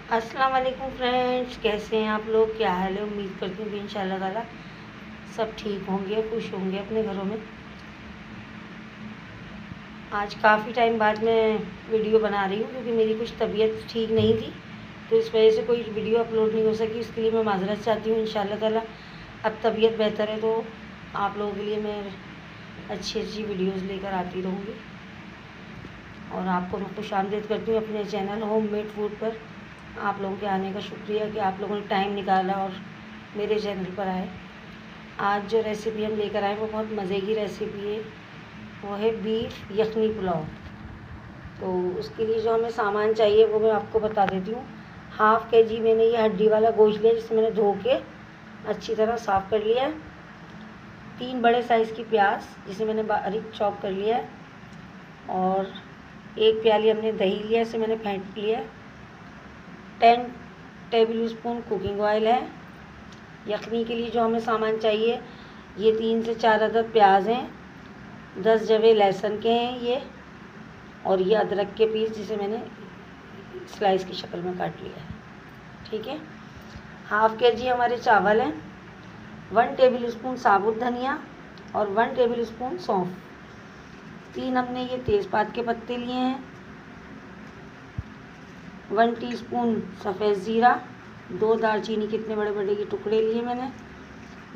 अस्सलाम वालेकुम फ्रेंड्स, कैसे हैं आप लोग? क्या हाल है? उम्मीद करती हूँ कि इंशाल्लाह ताला सब ठीक होंगे, खुश होंगे अपने घरों में। आज काफ़ी टाइम बाद मैं वीडियो बना रही हूँ क्योंकि मेरी कुछ तबीयत ठीक नहीं थी, तो इस वजह से कोई वीडियो अपलोड नहीं हो सकी। इसके लिए मैं माज़रत चाहती हूँ। इंशाल्लाह ताला अब तबीयत बेहतर है तो आप लोगों के लिए मैं अच्छी अच्छी वीडियोज़ लेकर आती रहूँगी। और आपको मैं खुशामदीद करती हूँ अपने चैनल होममेड फूड पर। आप लोगों के आने का शुक्रिया कि आप लोगों ने टाइम निकाला और मेरे चैनल पर आए। आज जो रेसिपी हम लेकर आए वो बहुत मज़े की रेसिपी है। वो है बीफ यखनी पुलाव। तो उसके लिए जो हमें सामान चाहिए वो मैं आपको बता देती हूँ। 1/2 kg मैंने ये हड्डी वाला गोश्त लिया, जिसे मैंने धो के अच्छी तरह साफ़ कर लिया है। 3 बड़े साइज़ की प्याज जिसे मैंने बारीक चॉप कर लिया है। और 1 प्याली हमने दही लिया, इसे मैंने फेंट लिया। 10 टेबल स्पून कुकिंग ऑयल है। यखनी के लिए जो हमें सामान चाहिए, ये 3 से 4 अदद प्याज हैं, 10 जवे लहसुन के हैं ये, और ये अदरक के पीस जिसे मैंने स्लाइस की शक्ल में काट लिया है। ठीक है। 1/2 kg हमारे चावल हैं, 1 टेबल स्पून साबुत धनिया और 1 टेबल स्पून सौंफ। 3 हमने ये तेज़पात के पत्ते लिए हैं, 1 टीस्पून सफ़ेद ज़ीरा, 2 दालचीनी के इतने बड़े बड़े के टुकड़े लिए मैंने,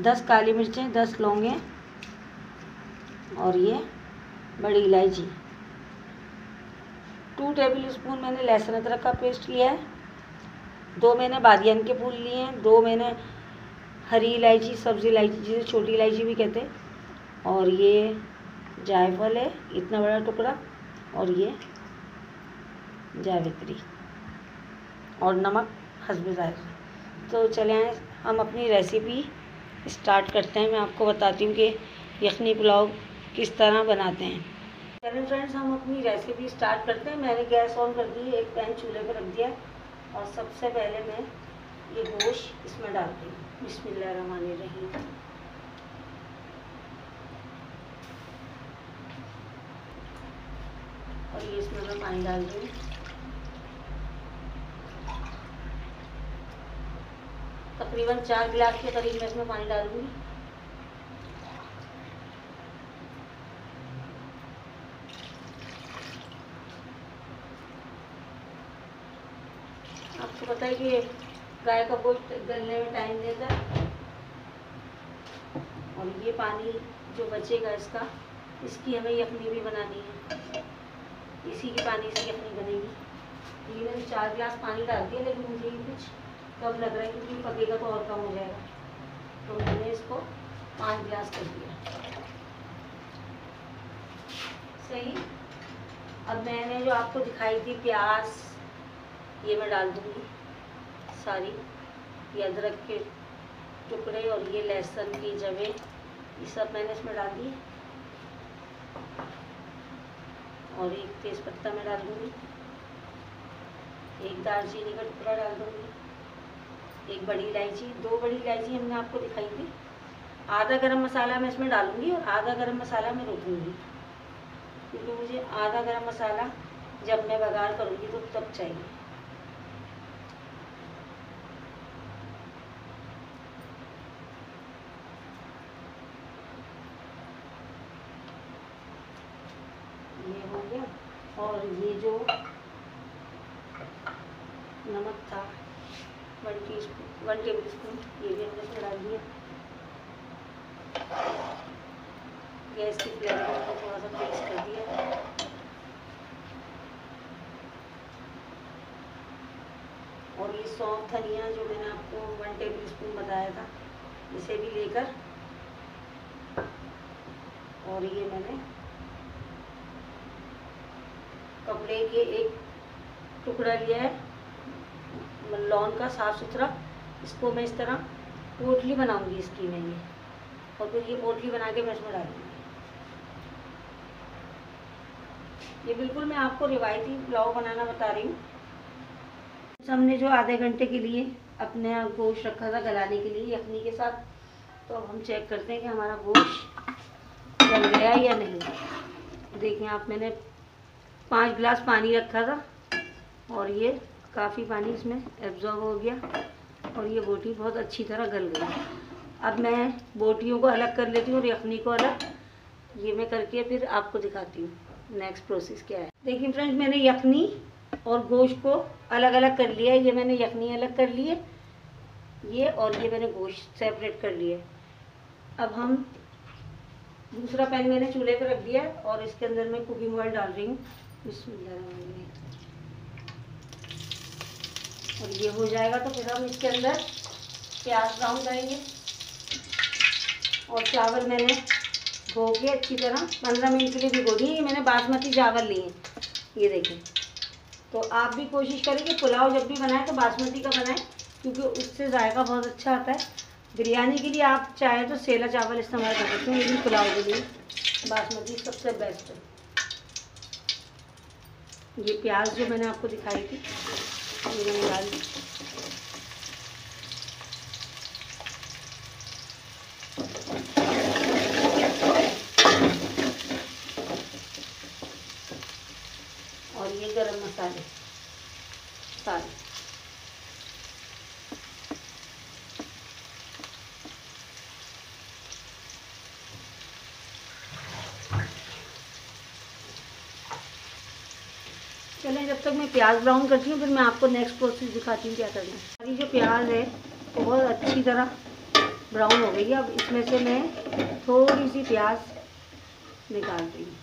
10 काली मिर्चें, 10 लौंगे और ये बड़ी इलायची। 2 टेबल स्पून मैंने लहसुन अदरक का पेस्ट लिया है। 2 मैंने बादियान के फूल लिए हैं। 2 मैंने हरी इलायची, सब्ज़ी इलायची जिसे छोटी इलायची भी कहते हैं। और ये जायफल है इतना बड़ा टुकड़ा, और ये जावित्री, और नमक हस्बे ज़ायक़ा। तो चलें हम अपनी रेसिपी स्टार्ट करते हैं। मैं आपको बताती हूँ कि यखनी पुलाव किस तरह बनाते हैं। चलें फ्रेंड्स, हम अपनी रेसिपी स्टार्ट करते हैं। मैंने गैस ऑन कर दी है, एक पैन चूल्हे पर रख दिया और सबसे पहले मैं ये गोश्त इसमें डालती हूँ। बिस्मिल्लाहिर्रहमानिर्रहीम। और ये इसमें मैं पानी डाल दूँ। तकरीबन 4 गिलास के करीब मैं इसमें पानी डालूंगी। आपको पता है कि गाय का गोश्त गलने में टाइम लेता है, और ये पानी जो बचेगा इसकी हमें यखनी भी बनानी है। इसी के पानी से यखनी बनेगी। ये मैंने 4 गिलास पानी डाल दिया, लेकिन मुझे ये कुछ कम लग रहा है क्योंकि पकेगा तो और कम हो जाएगा, तो मैंने इसको 5 गिलास कर दिया। सही। अब मैंने जो आपको दिखाई थी प्याज, ये मैं डाल दूँगी सारी। ये अदरक के टुकड़े और ये लहसुन की जवे, ये सब मैंने इसमें डाल दिए। और एक तेज़पत्ता मैं डाल दूँगी, एक दालचीनी का टुकड़ा डाल दूँगी, एक बड़ी इलायची, 2 बड़ी इलायची हमने आपको दिखाई थी। आधा गरम मसाला मैं इसमें डालूँगी और आधा गरम मसाला मैं रोकूँगी, क्योंकि मुझे आधा गरम मसाला जब मैं बघार करूँगी तो तब चाहिए। ये हो गया। और ये जो नमक था 1 टेबल स्पून, ये भी हमने इसमें डाल दिया। गैस की फ्लेम को थोड़ा सा तेज कर दिया। और ये सौंफ धनिया जो मैंने आपको 1 टेबल स्पून बताया था, इसे भी लेकर, और ये मैंने कपड़े के एक टुकड़ा लिया है लौंग का साफ़ सुथरा। इसको मैं इस तरह पोटली बनाऊंगी इसकी मैं ये, और फिर ये पोटली बना के मैं इसमें डालूंगी। ये बिल्कुल मैं आपको रिवायती पुलाव बनाना बता रही हूँ। हमने जो आधे घंटे के लिए अपने गोश्त रखा था गलाने के लिए यखनी के साथ, तो अब हम चेक करते हैं कि हमारा गोश्त गल गया या नहीं। देखें आप, मैंने 5 गिलास पानी रखा था और ये काफ़ी पानी इसमें एब्जॉर्ब हो गया और ये बोटी बहुत अच्छी तरह गल गई। अब मैं बोटियों को अलग कर लेती हूँ और यखनी को अलग। ये मैं करके फिर आपको दिखाती हूँ नेक्स्ट प्रोसेस क्या है। देखिए फ्रेंड्स, मैंने यखनी और गोश्त को अलग अलग कर लिया है। ये मैंने यखनी अलग कर ली है, ये, और ये मैंने गोश्त सेपरेट कर लिया है। अब हम दूसरा पैन मैंने चूल्हे पर रख दिया है और इसके अंदर मैं कुकिंग ऑयल डाल रही हूँ। बिस्मिल्लाह। और ये हो जाएगा तो फिर हम इसके अंदर प्याज ब्राउन करेंगे। और चावल मैंने धो के अच्छी तरह 15 मिनट के लिए भिगो दिए। ये मैंने बासमती चावल लिए हैं, ये देखें। तो आप भी कोशिश करें कि पुलाव जब भी बनाएं तो बासमती का बनाएं, क्योंकि उससे जायका बहुत अच्छा आता है। बिरयानी के लिए आप चाहें तो सेला चावल इस्तेमाल कर सकते हैं, लेकिन पुलाव के लिए बासमती सबसे बेस्ट है। ये प्याज जो मैंने आपको दिखाई थी ये मैंने डाल दी। और ये गरम मसाले सारे। चलें, जब तक मैं प्याज ब्राउन करती हूँ फिर मैं आपको नेक्स्ट प्रोसेस दिखाती हूँ क्या करना है। अभी जो प्याज है वो बहुत अच्छी तरह ब्राउन हो गई है। अब इसमें से मैं थोड़ी सी प्याज निकाल रही हूँ,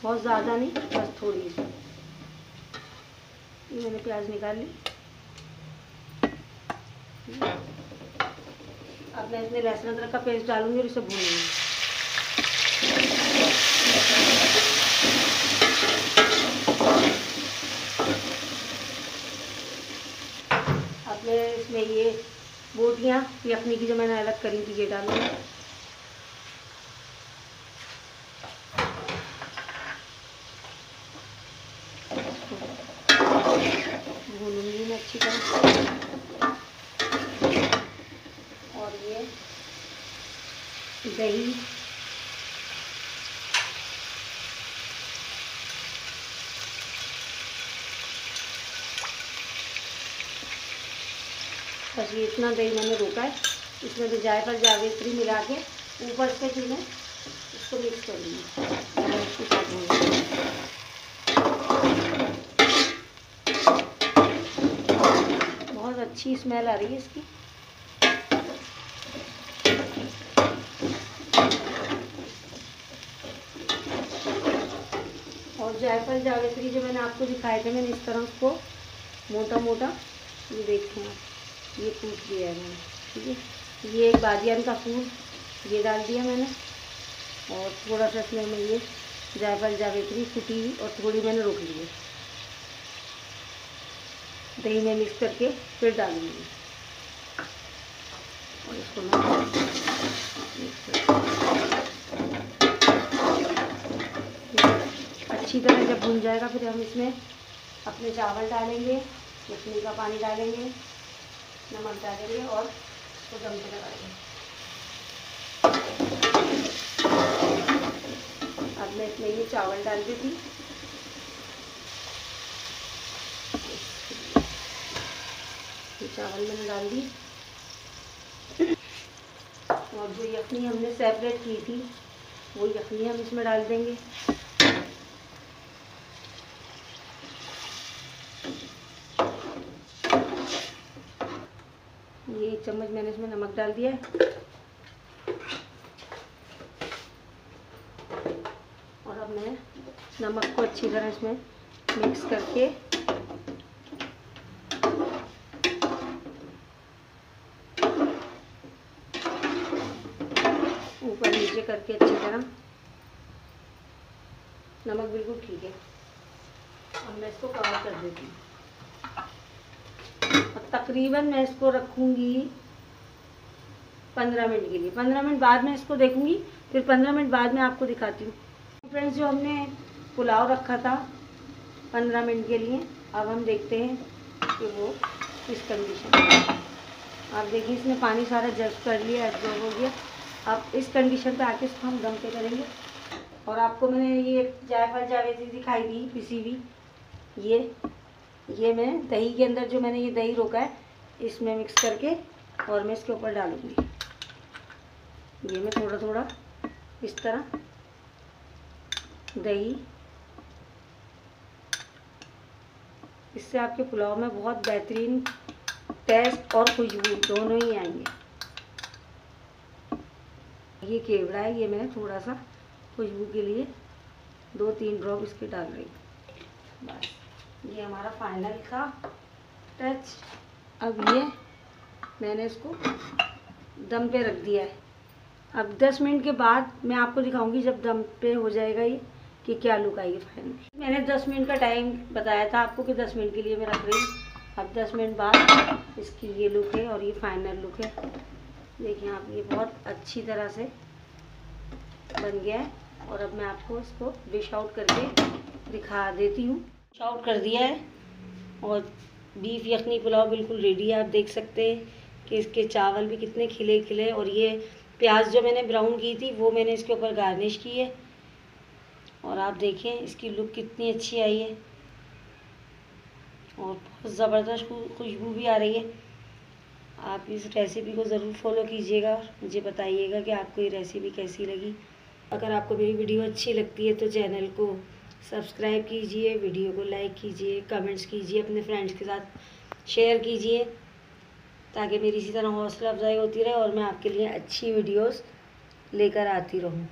बहुत ज़्यादा नहीं, बस थोड़ी सी। ये मैंने प्याज निकाल ली। अब मैं इसमें लहसुन अदरक का पेस्ट डालूंगी और इसे भूनूंगी। अब मैं इसमें ये बोटियाँ यखनी की जो मैंने अलग करी थी ये डालूंगी। भूनूंगी मैं अच्छी तरह। और ये दही, बस ये इतना दही मैंने रोका है। इसमें भी जायफल जावित्री मिला के ऊपर से फिर मैं इसको मिक्स कर दूँगी। बहुत अच्छी स्मेल आ रही है इसकी। और जायफल जावित्री जो मैंने आपको दिखाए थे, मैंने इस तरह उसको मोटा मोटा, ये देखें आप, ये कूट दिया है मैंने, ठीक है। ये एक बादियान का फूल ये डाल दिया मैंने, और थोड़ा सा इसमें मैं ये जायफल जावित्री कुटी और थोड़ी मैंने रोक ली है। दही में मिक्स करके फिर डालूंगी और इसको मैं अच्छी तरह जब भुन जाएगा फिर हम इसमें अपने चावल डालेंगे, मछली का पानी डालेंगे, नमक डालेंगे और उसको दम पे लगाएंगे। अब मैं इसमें ये चावल डाल देती। ये चावल मैंने डाल दी और जो यखनी हमने सेपरेट की थी वो यखनी हम इसमें डाल देंगे। ये 1 चम्मच मैंने इसमें नमक डाल दिया है और अब मैं नमक को अच्छी तरह इसमें मिक्स करके ऊपर नीचे करके अच्छी तरह, नमक बिल्कुल ठीक है। अब मैं इसको कवर कर देती हूँ और तकरीबन मैं इसको रखूँगी 15 मिनट के लिए। 15 मिनट बाद में इसको देखूँगी, फिर 15 मिनट बाद में आपको दिखाती हूँ। फ्रेंड्स, जो हमने पुलाव रखा था 15 मिनट के लिए, अब हम देखते हैं कि वो किस कंडीशन में। आप देखिए इसने पानी सारा जज़्ब कर लिया, एब्जॉर्ब हो गया। अब इस कंडीशन पे आके इसको हम दम पे करेंगे। और आपको मैंने ये जायफल जावेत्री दिखाई दी पिसी हुई, ये मैं दही के अंदर जो मैंने ये दही रोका है इसमें मिक्स करके और मैं इसके ऊपर डालूँगी। ये मैं थोड़ा थोड़ा इस तरह दही, इससे आपके पुलाव में बहुत बेहतरीन टेस्ट और खुशबू दोनों ही आएंगे। ये केवड़ा है, ये मैंने थोड़ा सा खुशबू के लिए 2-3 ड्रॉप इसके डाल रही हूँ। बस ये हमारा फाइनल था टच। अब ये मैंने इसको दम पे रख दिया है। अब 10 मिनट के बाद मैं आपको दिखाऊंगी जब दम पे हो जाएगा ये कि क्या लुक आएगी फाइनल। मैंने 10 मिनट का टाइम बताया था आपको कि 10 मिनट के लिए मैं रख रही हूँ। अब 10 मिनट बाद इसकी ये लुक है और ये फाइनल लुक है। देखिए आप, ये बहुत अच्छी तरह से बन गया है। और अब मैं आपको इसको डिश आउट करके दिखा देती हूँ। डिश आउट कर दिया है और बीफ यखनी पुलाव बिल्कुल रेडी है। आप देख सकते हैं कि इसके चावल भी कितने खिले खिले, और ये प्याज जो मैंने ब्राउन की थी वो मैंने इसके ऊपर गार्निश की है। और आप देखें इसकी लुक कितनी अच्छी आई है और बहुत ज़बरदस्त खुशबू भी आ रही है। आप इस रेसिपी को ज़रूर फॉलो कीजिएगा, मुझे बताइएगा कि आपको ये रेसिपी कैसी लगी। अगर आपको मेरी वीडियो अच्छी लगती है तो चैनल को सब्सक्राइब कीजिए, वीडियो को लाइक कीजिए, कमेंट्स कीजिए, अपने फ्रेंड्स के साथ शेयर कीजिए ताकि मेरी इसी तरह हौसला अफजाई होती रहे और मैं आपके लिए अच्छी वीडियोस लेकर आती रहूं।